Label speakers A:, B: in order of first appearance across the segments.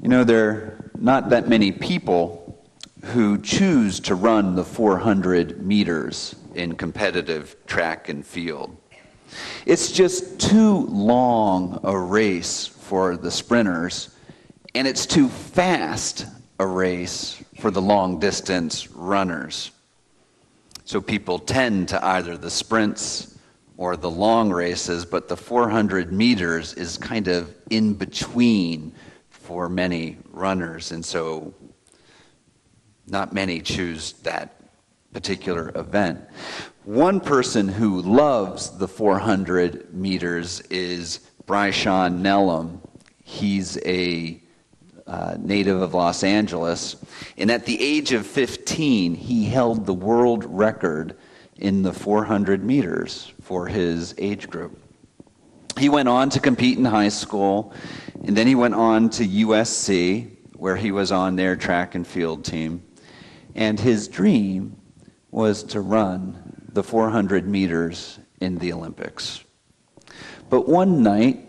A: There are not that many people who choose to run the 400 meters in competitive track and field. It's just too long a race for the sprinters, and it's too fast a race for the long-distance runners. So people tend to either the sprints or the long races, but the 400 meters is kind of in between for many runners, and so not many choose that particular event. One person who loves the 400 meters is Bryshawn Nellam. He's a native of Los Angeles, and at the age of 15, he held the world record in the 400 meters for his age group. He went on to compete in high school, and then he went on to USC, where he was on their track and field team, and his dream was to run the 400 meters in the Olympics. But one night,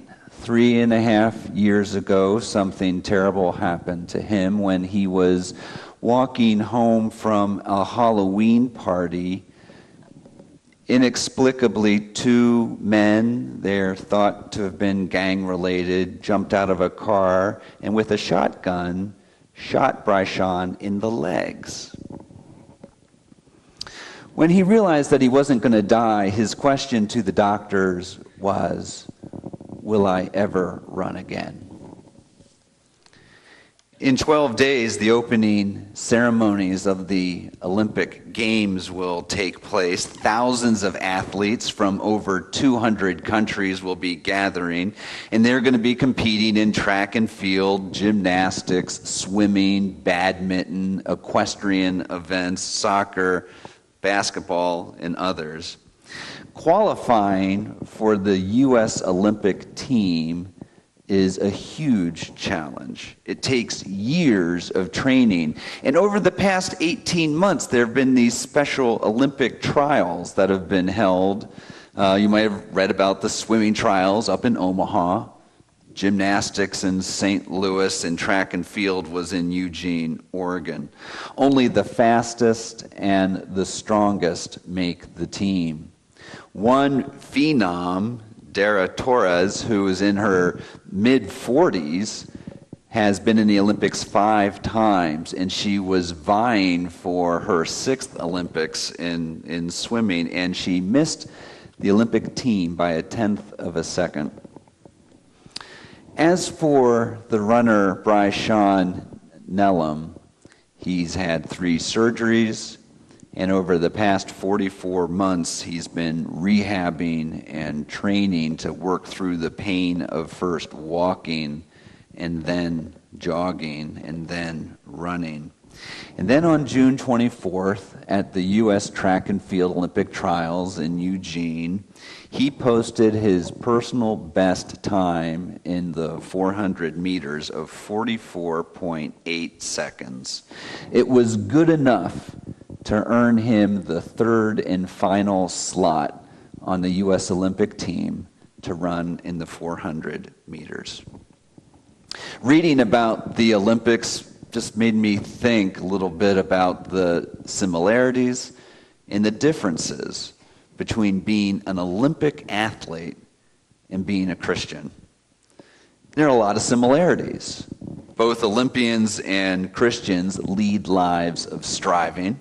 A: 3.5 years ago, something terrible happened to him when he was walking home from a Halloween party. Inexplicably, two men, they're thought to have been gang-related, jumped out of a car and with a shotgun shot Bryshawn in the legs. When he realized that he wasn't going to die, his question to the doctors was, "Will I ever run again?" In 12 days, the opening ceremonies of the Olympic Games will take place. Thousands of athletes from over 200 countries will be gathering, and they're going to be competing in track and field, gymnastics, swimming, badminton, equestrian events, soccer, basketball, and others. Qualifying for the U.S. Olympic team is a huge challenge. It takes years of training. And over the past 18 months, there have been these special Olympic trials that have been held. You might have read about the swimming trials up in Omaha, gymnastics in St. Louis, and track and field was in Eugene, Oregon. Only the fastest and the strongest make the team. One phenom, Dara Torres, who is in her mid-40s, has been in the Olympics 5 times, and she was vying for her 6th Olympics in swimming, and she missed the Olympic team by 1/10 of a second. As for the runner Bryshawn Nellam, he's had 3 surgeries, and over the past 44 months, he's been rehabbing and training to work through the pain of first walking and then jogging and then running. And then on June 24th, at the U.S. Track and Field Olympic Trials in Eugene, he posted his personal best time in the 400 meters of 44.8 seconds. It was good enough to earn him the 3rd and final slot on the U.S. Olympic team to run in the 400 meters. Reading about the Olympics just made me think a little bit about the similarities and the differences between being an Olympic athlete and being a Christian. There are a lot of similarities. Both Olympians and Christians lead lives of striving.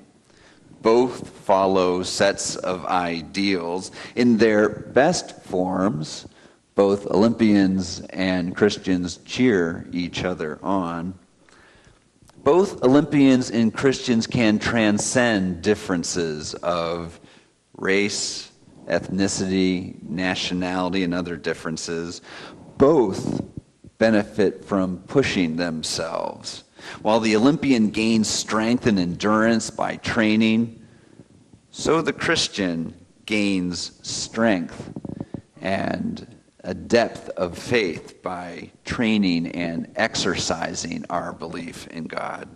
A: Both follow sets of ideals. In their best forms, both Olympians and Christians cheer each other on. Both Olympians and Christians can transcend differences of race, ethnicity, nationality, and other differences. Both benefit from pushing themselves. While the Olympian gains strength and endurance by training, so the Christian gains strength and a depth of faith by training and exercising our belief in God.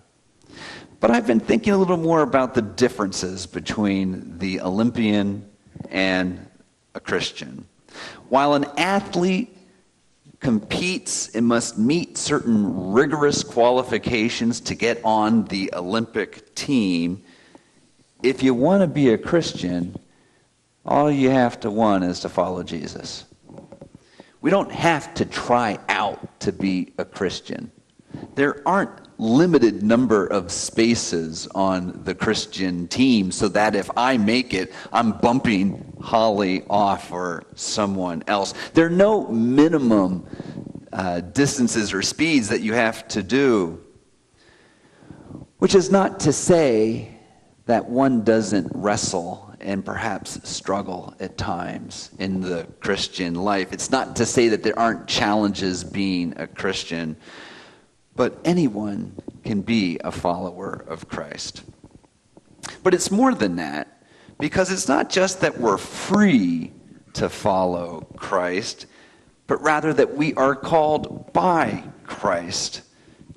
A: But I've been thinking a little more about the differences between the Olympian and a Christian. While an athlete competes and must meet certain rigorous qualifications to get on the Olympic team. If you want to be a Christian, all you have to want is to follow Jesus. We don't have to try out to be a Christian. There aren't limited number of spaces on the Christian team so that if I make it, I'm bumping Holly off or someone else. There are no minimum distances or speeds that you have to do, which is not to say that one doesn't wrestle and perhaps struggle at times in the Christian life. It's not to say that there aren't challenges being a Christian, but anyone can be a follower of Christ. But it's more than that, because it's not just that we're free to follow Christ, but rather that we are called by Christ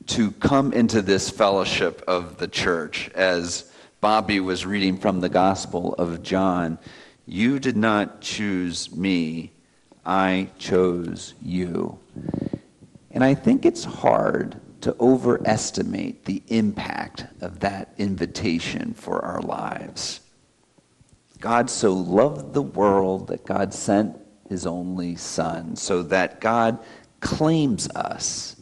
A: to come into this fellowship of the church. As Bobby was reading from the Gospel of John, you did not choose me, I chose you. And I think it's hard to overestimate the impact of that invitation for our lives. God so loved the world that God sent his only Son, so that God claims us,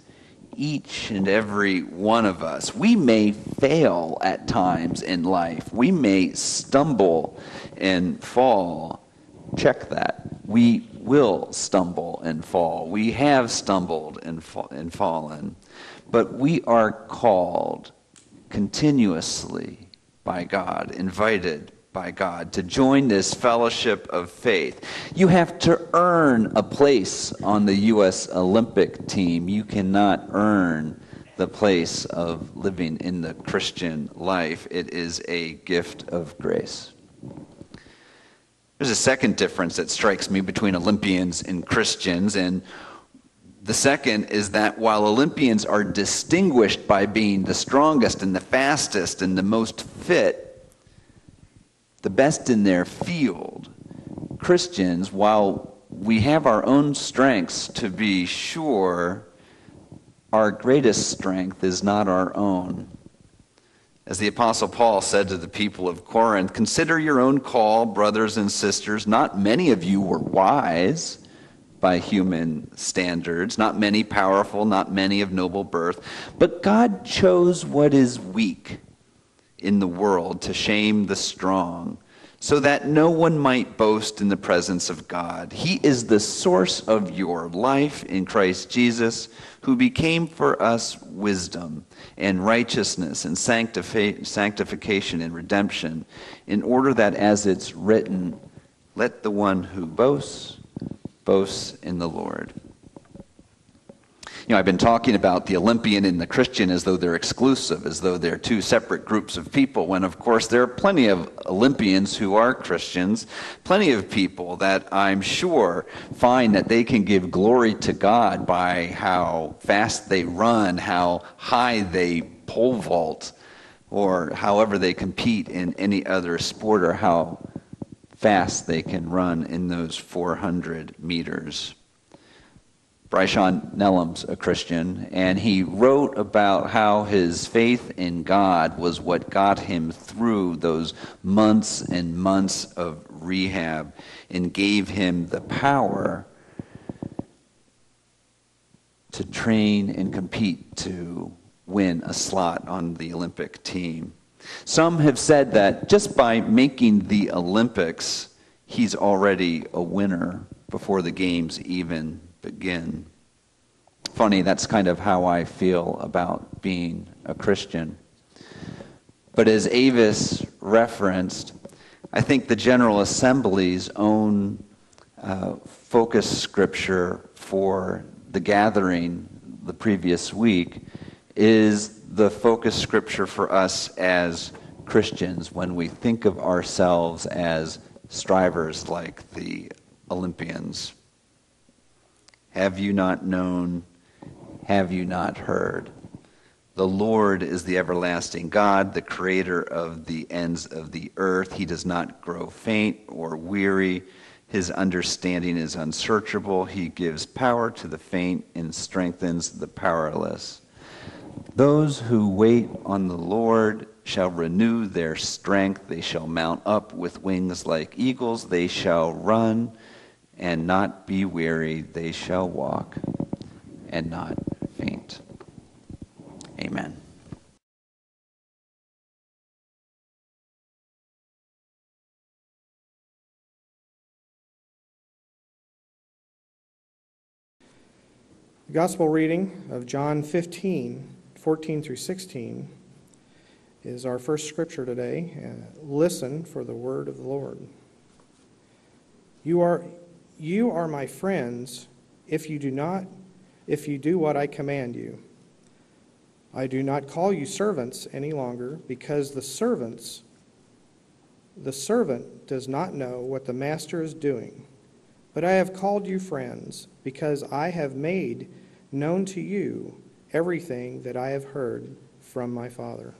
A: each and every one of us. We may fail at times in life. We may stumble and fall. Check that. We will stumble and fall. We have stumbled and fallen. But we are called continuously by God, invited by God to join this fellowship of faith. You have to earn a place on the U.S. Olympic team. You cannot earn the place of living in the Christian life. It is a gift of grace. There's a second difference that strikes me between Olympians and Christians, and the second is that while Olympians are distinguished by being the strongest and the fastest and the most fit, the best in their field, Christians, while we have our own strengths to be sure, our greatest strength is not our own. As the Apostle Paul said to the people of Corinth, "Consider your own call, brothers and sisters. Not many of you were wise by human standards, not many powerful, not many of noble birth. But God chose what is weak in the world to shame the strong, so that no one might boast in the presence of God. He is the source of your life in Christ Jesus, who became for us wisdom and righteousness and sanctification and redemption, in order that, as it's written, let the one who boasts in the Lord." You know, I've been talking about the Olympian and the Christian as though they're exclusive, as though they're two separate groups of people, when of course there are plenty of Olympians who are Christians, plenty of people that I'm sure find that they can give glory to God by how fast they run, how high they pole vault, or however they compete in any other sport, or how fast they can run in those 400 meters. Bryshawn Nellam's a Christian, and he wrote about how his faith in God was what got him through those months and months of rehab and gave him the power to train and compete to win a slot on the Olympic team. Some have said that just by making the Olympics, he's already a winner before the games even begin. Funny, that's kind of how I feel about being a Christian. But as Avis referenced, I think the General Assembly's own focus scripture for the gathering the previous week is the focus scripture for us as Christians when we think of ourselves as strivers like the Olympians. Have you not known? Have you not heard? The Lord is the everlasting God, the creator of the ends of the earth. He does not grow faint or weary. His understanding is unsearchable. He gives power to the faint and strengthens the powerless. Those who wait on the Lord shall renew their strength. They shall mount up with wings like eagles. They shall run and not be weary. They shall walk and not faint. Amen.
B: The Gospel reading of John 15, 14 through 16 is our first scripture today. Listen for the word of the Lord. You are my friends if you do what I command you. I do not call you servants any longer, because the servant does not know what the master is doing. But I have called you friends, because I have made known to you everything that I have heard from my Father.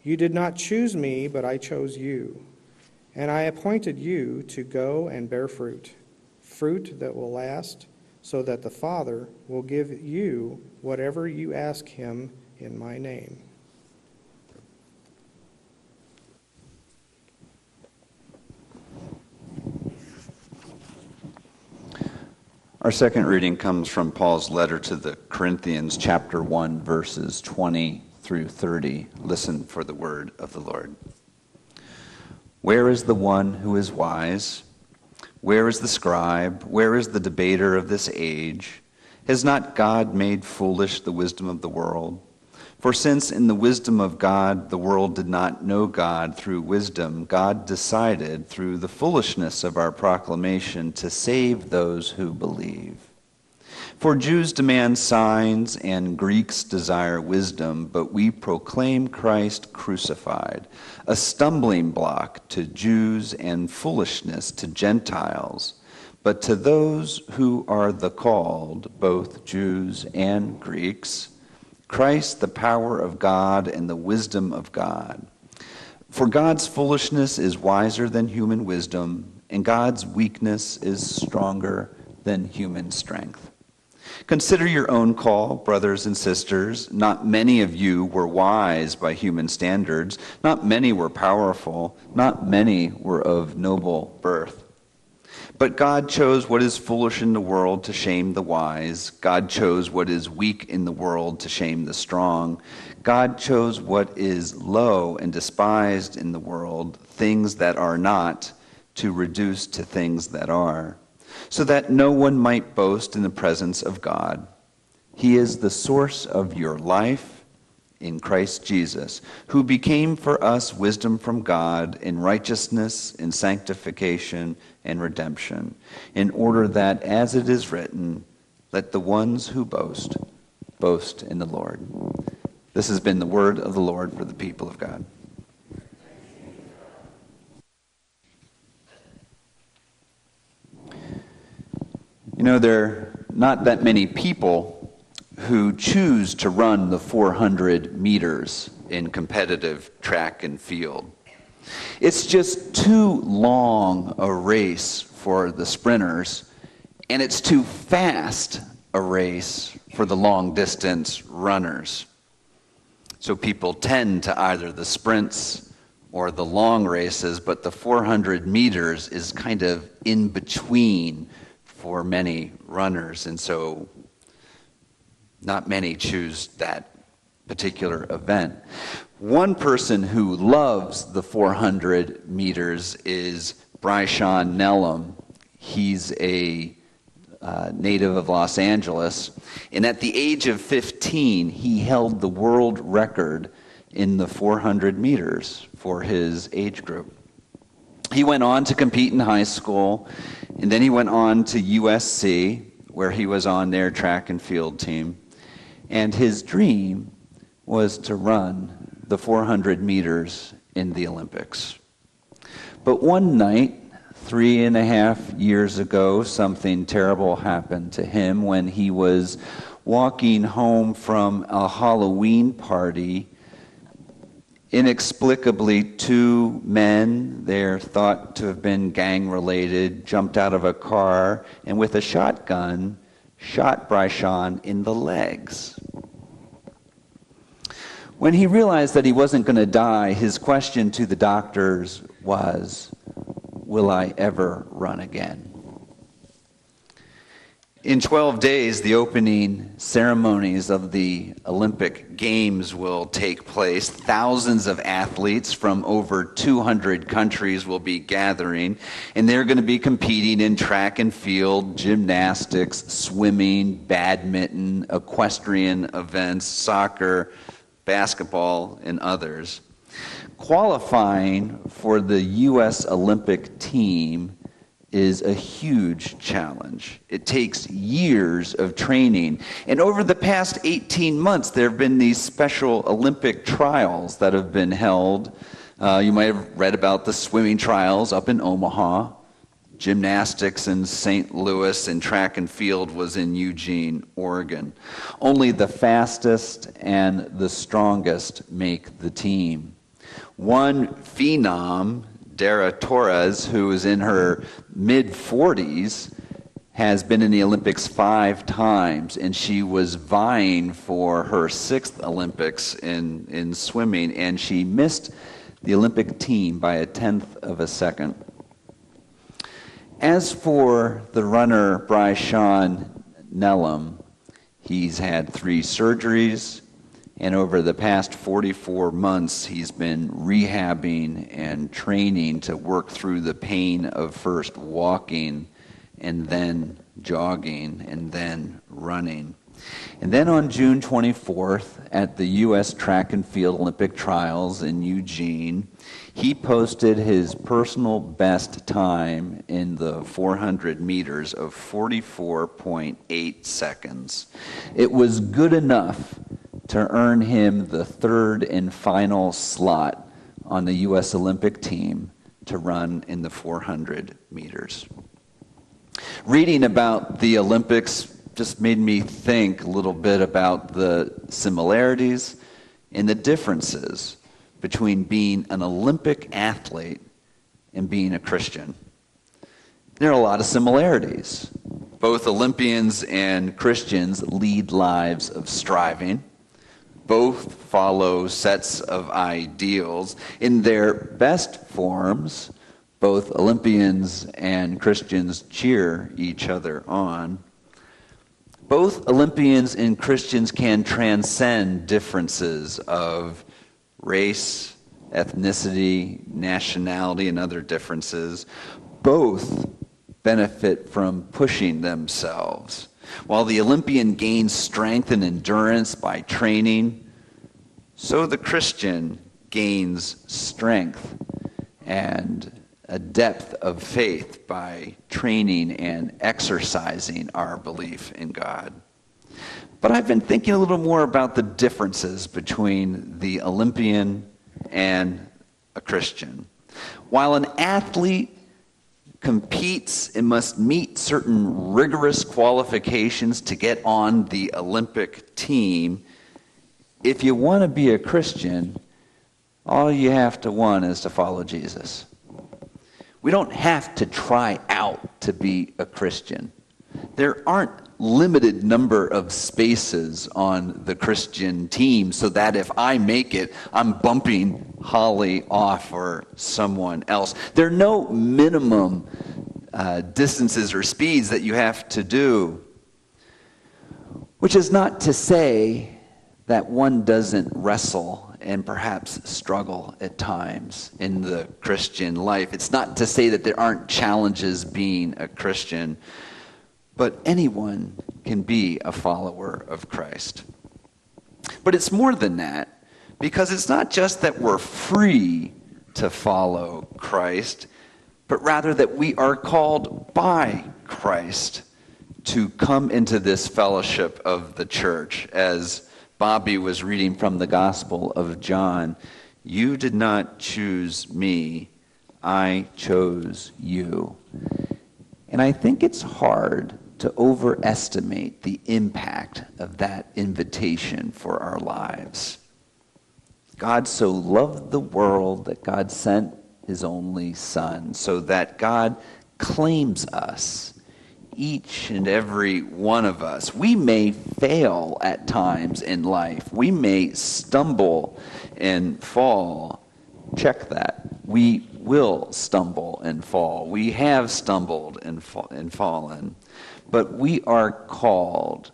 B: You did not choose me, but I chose you, and I appointed you to go and bear fruit that will last, so that the Father will give you whatever you ask him in my name.
A: Our second reading comes from Paul's letter to the Corinthians, chapter 1, verses 20 through 30. Listen for the word of the Lord. Where is the one who is wise? Where is the scribe? Where is the debater of this age? Has not God made foolish the wisdom of the world? For since in the wisdom of God the world did not know God through wisdom, God decided through the foolishness of our proclamation to save those who believe. For Jews demand signs and Greeks desire wisdom, but we proclaim Christ crucified, a stumbling block to Jews and foolishness to Gentiles. But to those who are the called, both Jews and Greeks, Christ the power of God and the wisdom of God. For God's foolishness is wiser than human wisdom, and God's weakness is stronger than human strength. Consider your own call, brothers and sisters. Not many of you were wise by human standards. Not many were powerful. Not many were of noble birth. But God chose what is foolish in the world to shame the wise. God chose what is weak in the world to shame the strong. God chose what is low and despised in the world, things that are not, to reduce to things that are, so that no one might boast in the presence of God. He is the source of your life in Christ Jesus, who became for us wisdom from God in righteousness, in sanctification, and redemption, in order that, as it is written, let the ones who boast, boast in the Lord. This has been the word of the Lord for the people of God. You know, there are not that many people who choose to run the 400 meters in competitive track and field. It's just too long a race for the sprinters, and it's too fast a race for the long-distance runners. So people tend to either the sprints or the long races, but the 400 meters is kind of in between for many runners, and so not many choose that particular event. One person who loves the 400 meters is Bryshawn Nellam. He's a native of Los Angeles, and at the age of 15, he held the world record in the 400 meters for his age group. He went on to compete in high school, and then he went on to USC, where he was on their track and field team. And his dream was to run the 400 meters in the Olympics. But one night, 3.5 years ago, something terrible happened to him when he was walking home from a Halloween party Inexplicably, two men, they're thought to have been gang-related, jumped out of a car and with a shotgun shot Bryshon in the legs. When he realized that he wasn't going to die, his question to the doctors was, "Will I ever run again?" In 12 days, the opening ceremonies of the Olympic Games will take place. Thousands of athletes from over 200 countries will be gathering, and they're going to be competing in track and field, gymnastics, swimming, badminton, equestrian events, soccer, basketball, and others. Qualifying for the U.S. Olympic team is a huge challenge. It takes years of training. And over the past 18 months, there have been these special Olympic trials that have been held. You might have read about the swimming trials up in Omaha, gymnastics in St. Louis, and track and field was in Eugene, Oregon. Only the fastest and the strongest make the team. One phenom, Dara Torres, who is in her mid-40s, has been in the Olympics 5 times, and she was vying for her 6th Olympics in swimming, and she missed the Olympic team by a 1/10 of a second. As for the runner Bryshon Nelum, he's had 3 surgeries, and over the past 44 months, he's been rehabbing and training to work through the pain of first walking and then jogging and then running. And then on June 24th, at the U.S. Track and Field Olympic Trials in Eugene, he posted his personal best time in the 400 meters of 44.8 seconds. It was good enough to earn him the 3rd and final slot on the U.S. Olympic team to run in the 400 meters. Reading about the Olympics just made me think a little bit about the similarities and the differences between being an Olympic athlete and being a Christian. There are a lot of similarities. Both Olympians and Christians lead lives of striving. Both follow sets of ideals. In their best forms, both Olympians and Christians cheer each other on. Both Olympians and Christians can transcend differences of race, ethnicity, nationality, and other differences. Both benefit from pushing themselves. While the Olympian gains strength and endurance by training, so the Christian gains strength and a depth of faith by training and exercising our belief in God. But I've been thinking a little more about the differences between the Olympian and a Christian. While an athlete competes and must meet certain rigorous qualifications to get on the Olympic team, if you want to be a Christian, all you have to want is to follow Jesus. We don't have to try out to be a Christian. There aren't limited number of spaces on the Christian team so that if I make it, I'm bumping Holly off or someone else. There are no minimum distances or speeds that you have to do, which is not to say that one doesn't wrestle and perhaps struggle at times in the Christian life. It's not to say that there aren't challenges being a Christian, but anyone can be a follower of Christ. But it's more than that, because it's not just that we're free to follow Christ, but rather that we are called by Christ to come into this fellowship of the church. As Bobby was reading from the Gospel of John, "You did not choose me, I chose you." And I think it's hard to overestimate the impact of that invitation for our lives. God so loved the world that God sent his only Son, so that God claims us, each and every one of us. We may fail at times in life. We may stumble and fall. Check that. We will stumble and fall. We have stumbled and fallen. But we are called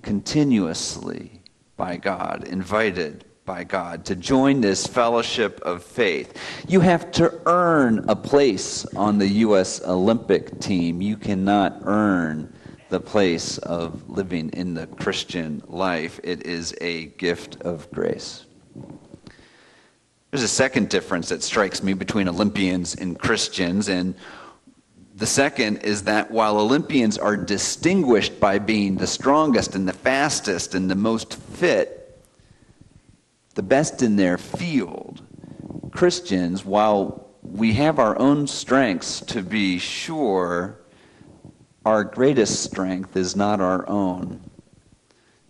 A: continuously by God, invited by God to join this fellowship of faith. You have to earn a place on the U.S. Olympic team. You cannot earn the place of living in the Christian life. It is a gift of grace. There's a second difference that strikes me between Olympians and Christians, and the second is that while Olympians are distinguished by being the strongest and the fastest and the most fit, the best in their field, Christians, while we have our own strengths to be sure, our greatest strength is not our own.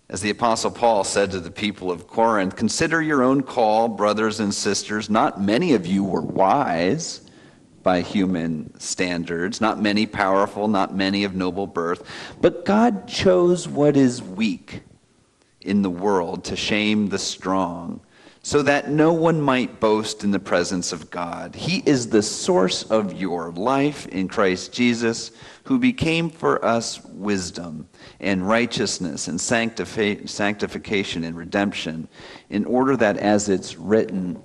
A: As the Apostle Paul said to the people of Corinth, "Consider your own call, brothers and sisters. Not many of you were wise by human standards, not many powerful, not many of noble birth, but God chose what is weak in the world to shame the strong, so that no one might boast in the presence of God. He is the source of your life in Christ Jesus, who became for us wisdom and righteousness and sanctification and redemption, in order that, as it's written,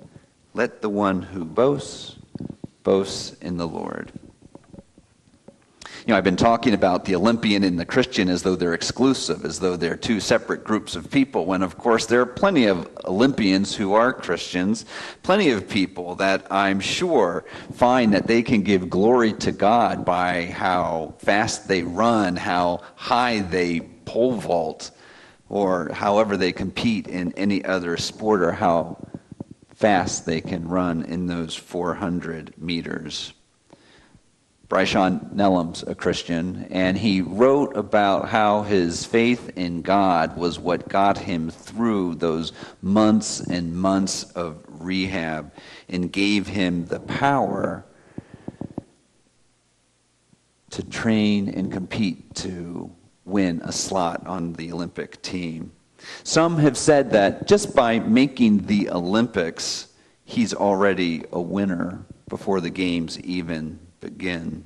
A: let the one who boasts in the Lord." You know, I've been talking about the Olympian and the Christian as though they're exclusive, as though they're two separate groups of people, when of course there are plenty of Olympians who are Christians, plenty of people that I'm sure find that they can give glory to God by how fast they run, how high they pole vault, or however they compete in any other sport, or how fast they can run in those 400 meters. Bryshawn Nellam's a Christian, and he wrote about how his faith in God was what got him through those months and months of rehab and gave him the power to train and compete to win a slot on the Olympic team. Some have said that just by making the Olympics, he's already a winner before the games even begin.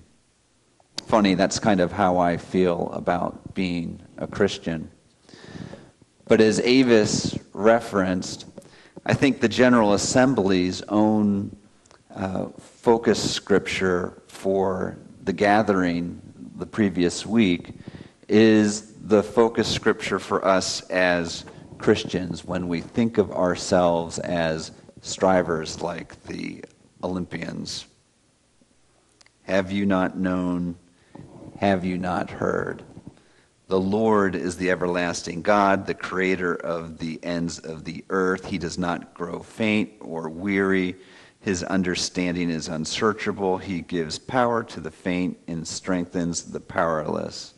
A: Funny, that's kind of how I feel about being a Christian. But as Avis referenced, I think the General Assembly's own focus scripture for the gathering the previous week is the focus scripture for us as Christians when we think of ourselves as strivers like the Olympians. Have you not known? Have you not heard? The Lord is the everlasting God, the creator of the ends of the earth. He does not grow faint or weary. His understanding is unsearchable. He gives power to the faint and strengthens the powerless.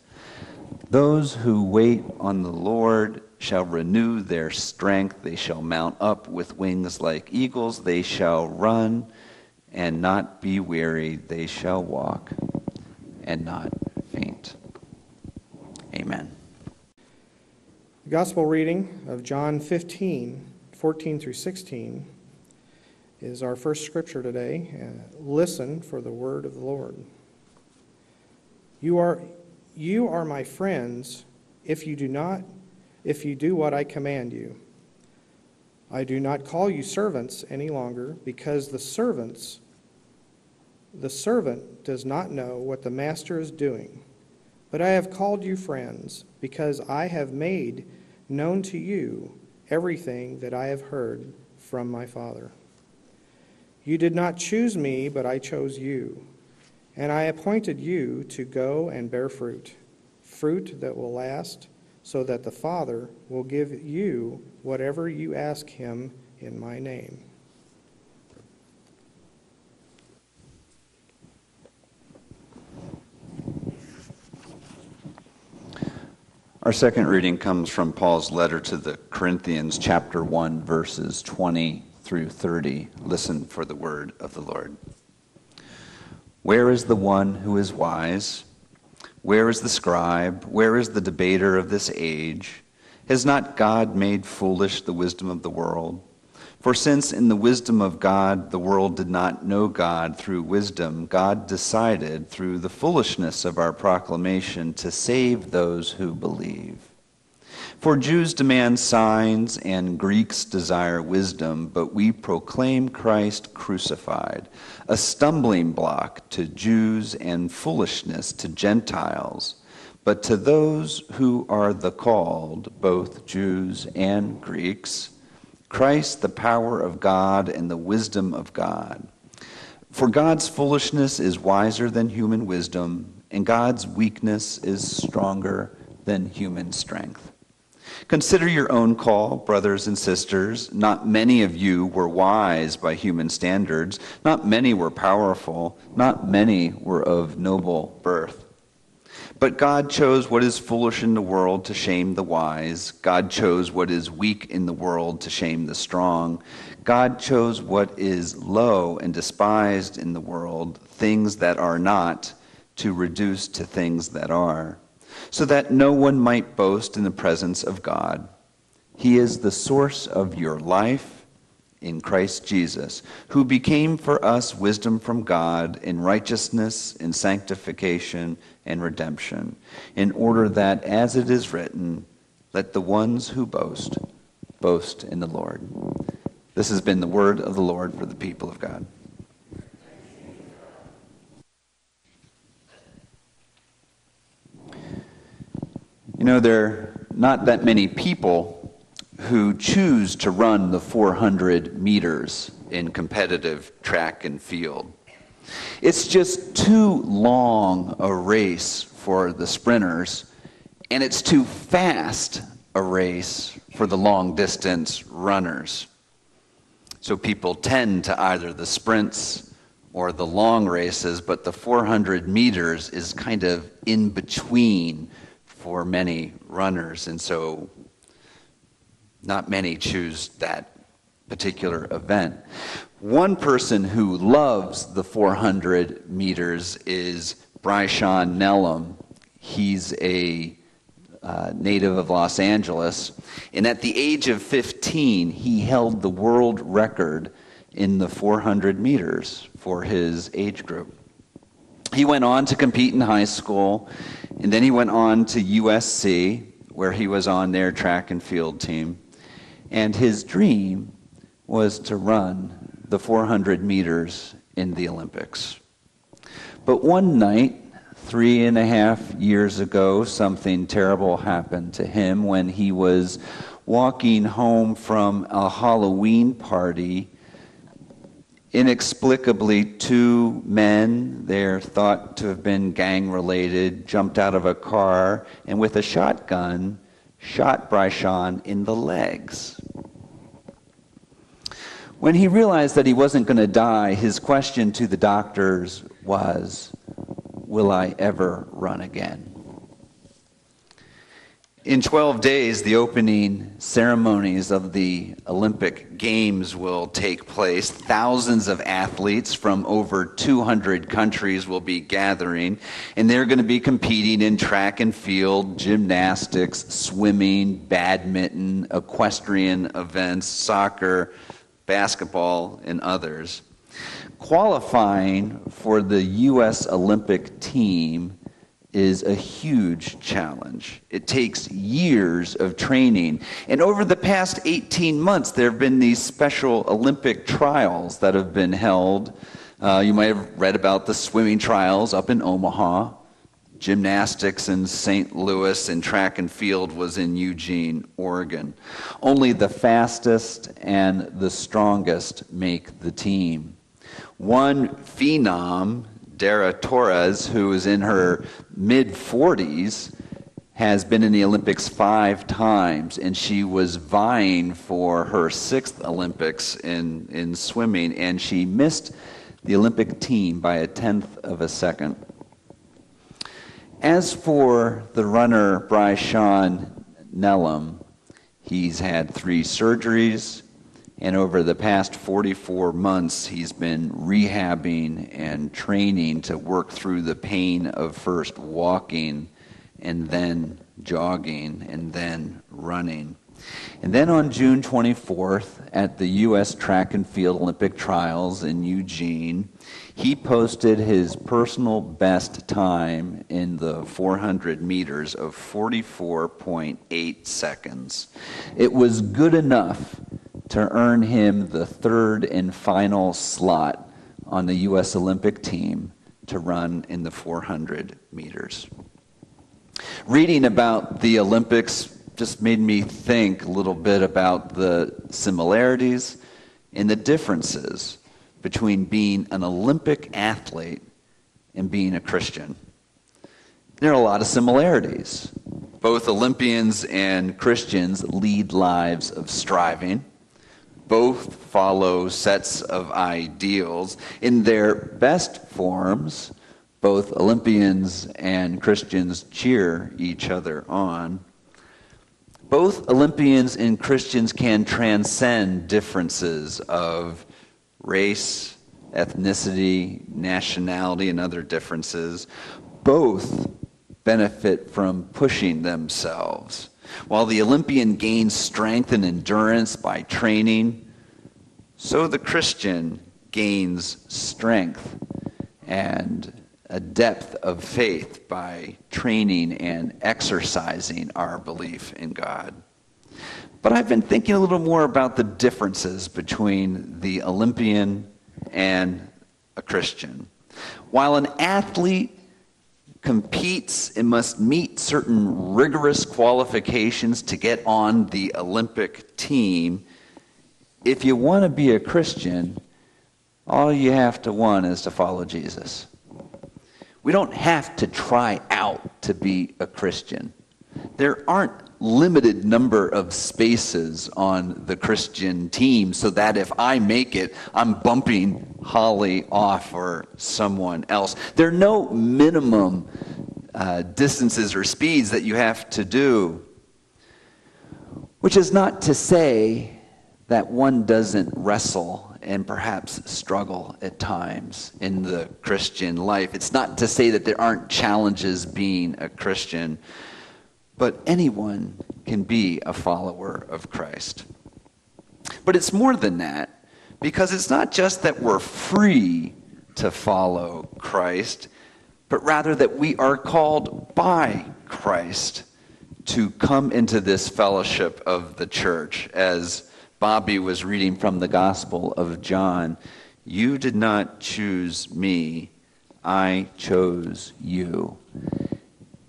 A: Those who wait on the Lord shall renew their strength. They shall mount up with wings like eagles. They shall run and not be weary. They shall walk and not faint. Amen.
B: The Gospel reading of John 15, 14 through 16 is our first scripture today. Listen for the word of the Lord. You are my friends if you do what I command you. I do not call you servants any longer, because the servant does not know what the master is doing. But I have called you friends, because I have made known to you everything that I have heard from my Father. You did not choose me, but I chose you, and I appointed you to go and bear fruit that will last, so that the Father will give you whatever you ask him in my name.
A: Our second reading comes from Paul's letter to the Corinthians, chapter 1, verses 20 through 30. Listen for the word of the Lord. Where is the one who is wise? Where is the scribe? Where is the debater of this age? Has not God made foolish the wisdom of the world? For since in the wisdom of God the world did not know God through wisdom, God decided through the foolishness of our proclamation to save those who believe. For Jews demand signs and Greeks desire wisdom, but we proclaim Christ crucified, a stumbling block to Jews and foolishness to Gentiles. But to those who are the called, both Jews and Greeks, Christ the power of God and the wisdom of God. For God's foolishness is wiser than human wisdom, and God's weakness is stronger than human strength. Consider your own call, brothers and sisters. Not many of you were wise by human standards. Not many were powerful. Not many were of noble birth. But God chose what is foolish in the world to shame the wise. God chose what is weak in the world to shame the strong. God chose what is low and despised in the world, things that are not, to reduce to things that are, so that no one might boast in the presence of God. He is the source of your life in Christ Jesus, who became for us wisdom from God in righteousness, in sanctification, and redemption, in order that, as it is written, let the ones who boast, boast in the Lord. This has been the word of the Lord for the people of God. You know, there are not that many people who choose to run the 400 meters in competitive track and field. It's just too long a race for the sprinters, and it's too fast a race for the long-distance runners. So people tend to either the sprints or the long races, but the 400 meters is kind of in between for many runners, and so not many choose that particular event. One person who loves the 400 meters is Bryshawn Nellam. He's a native of Los Angeles, and at the age of 15, he held the world record in the 400 meters for his age group. He went on to compete in high school, and then he went on to USC, where he was on their track and field team. And his dream was to run the 400 meters in the Olympics. But one night, 3.5 years ago, something terrible happened to him when he was walking home from a Halloween party. Inexplicably, two men, they're thought to have been gang-related, jumped out of a car and with a shotgun shot Bryshawn in the legs. When he realized that he wasn't going to die, his question to the doctors was, "Will I ever run again?" In 12 days, the opening ceremonies of the Olympic Games will take place. Thousands of athletes from over 200 countries will be gathering, and they're going to be competing in track and field, gymnastics, swimming, badminton, equestrian events, soccer, basketball, and others. Qualifying for the U.S. Olympic team is a huge challenge. It takes years of training. And over the past 18 months, there have been these special Olympic trials that have been held. You might have read about the swimming trials up in Omaha, gymnastics in St. Louis, and track and field was in Eugene, Oregon. Only the fastest and the strongest make the team. One phenom, Dara Torres, who is in her mid-40s, has been in the Olympics 5 times, and she was vying for her 6th Olympics in swimming, and she missed the Olympic team by 1/10 of a second. As for the runner Bryshawn Nellam, he's had 3 surgeries, And over the past 44 months, he's been rehabbing and training to work through the pain of first walking and then jogging and then running. And then on June 24th, at the U.S. Track and Field Olympic Trials in Eugene, he posted his personal best time in the 400 meters of 44.8 seconds. It was good enough to earn him the third and final slot on the U.S. Olympic team to run in the 400 meters. Reading about the Olympics just made me think a little bit about the similarities and the differences between being an Olympic athlete and being a Christian. There are a lot of similarities. Both Olympians and Christians lead lives of striving. Both follow sets of ideals. In their best forms, both Olympians and Christians cheer each other on. Both Olympians and Christians can transcend differences of race, ethnicity, nationality, and other differences. Both benefit from pushing themselves. While the Olympian gains strength and endurance by training, so the Christian gains strength and a depth of faith by training and exercising our belief in God. But I've been thinking a little more about the differences between the Olympian and a Christian. While an athlete competes and must meet certain rigorous qualifications to get on the Olympic team, if you want to be a Christian, all you have to want is to follow Jesus. We don't have to try out to be a Christian. There aren't limited number of spaces on the Christian team so that if I make it, I'm bumping Holly off or someone else. There are no minimum distances or speeds that you have to do, which is not to say that one doesn't wrestle and perhaps struggle at times in the Christian life. It's not to say that there aren't challenges being a Christian, but anyone can be a follower of Christ. But it's more than that, because it's not just that we're free to follow Christ, but rather that we are called by Christ to come into this fellowship of the church. As Bobby was reading from the Gospel of John, "You did not choose me, I chose you."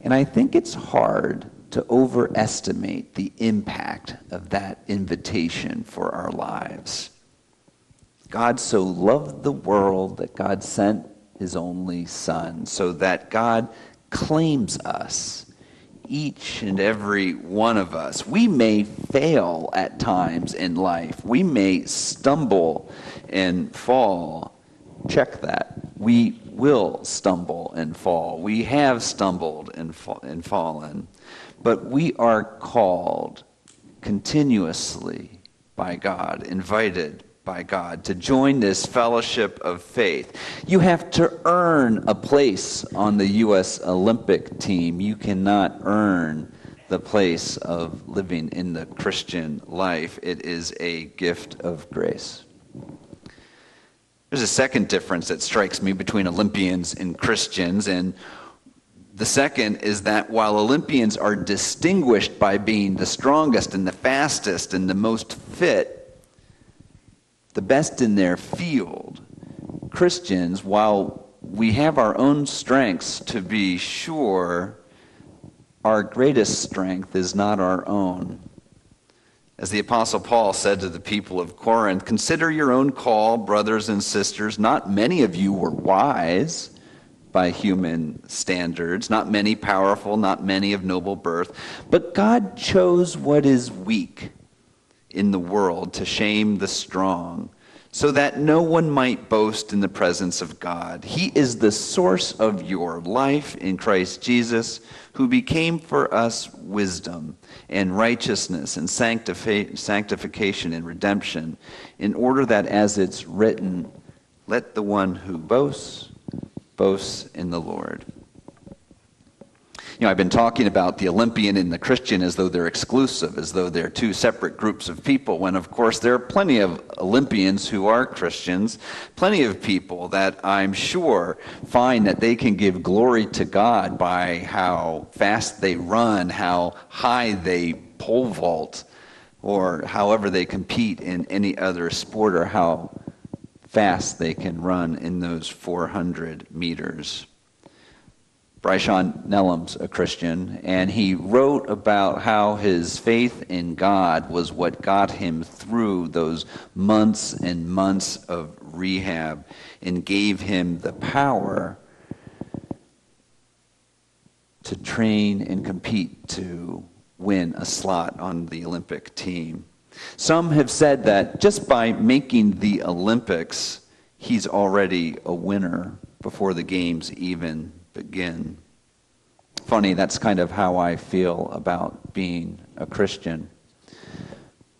A: And I think it's hard to overestimate the impact of that invitation for our lives. God so loved the world that God sent his only Son, so that God claims us, each and every one of us. We may fail at times in life. We may stumble and fall. Check that. We will stumble and fall. We have stumbled and fallen. But we are called continuously by God, invited by God to join this fellowship of faith. You have to earn a place on the U.S. Olympic team. You cannot earn the place of living in the Christian life. It is a gift of grace. There's a second difference that strikes me between Olympians and Christians, and the second is that while Olympians are distinguished by being the strongest and the fastest and the most fit, the best in their field, Christians, while we have our own strengths to be sure, our greatest strength is not our own. As the Apostle Paul said to the people of Corinth, "Consider your own call, brothers and sisters. Not many of you were wise by human standards, not many powerful, not many of noble birth, but God chose what is weak in the world to shame the strong, so that no one might boast in the presence of God. He is the source of your life in Christ Jesus, who became for us wisdom and righteousness and sanctification and redemption, in order that, as it's written, let the one who boasts, boasts in the Lord. I've been talking about the Olympian and the Christian as though they're exclusive, as though they're two separate groups of people, when of course there are plenty of Olympians who are Christians, plenty of people that I'm sure find that they can give glory to God by how fast they run, how high they pole vault, or however they compete in any other sport, or how fast they can run in those 400 meters. Bryshon Nellam's a Christian, and he wrote about how his faith in God was what got him through those months and months of rehab and gave him the power to train and compete to win a slot on the Olympic team. Some have said that just by making the Olympics, he's already a winner before the games even begin. Funny, that's kind of how I feel about being a Christian.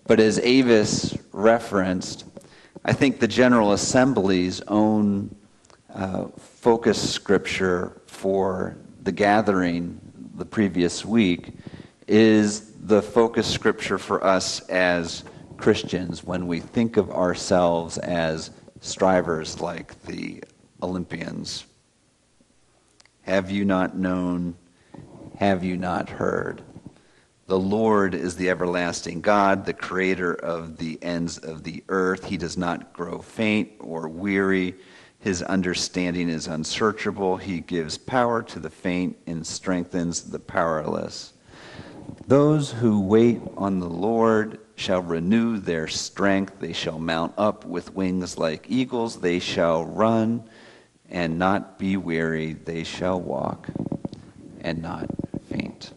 A: But as Avis referenced, I think the General Assembly's own focus scripture for the gathering the previous week is the focus scripture for us as Christians when we think of ourselves as strivers like the Olympians. Have you not known? Have you not heard? The Lord is the everlasting God, the creator of the ends of the earth. He does not grow faint or weary. His understanding is unsearchable. He gives power to the faint and strengthens the powerless. Those who wait on the Lord shall renew their strength. They shall mount up with wings like eagles. They shall run and not be weary. They shall walk and not faint.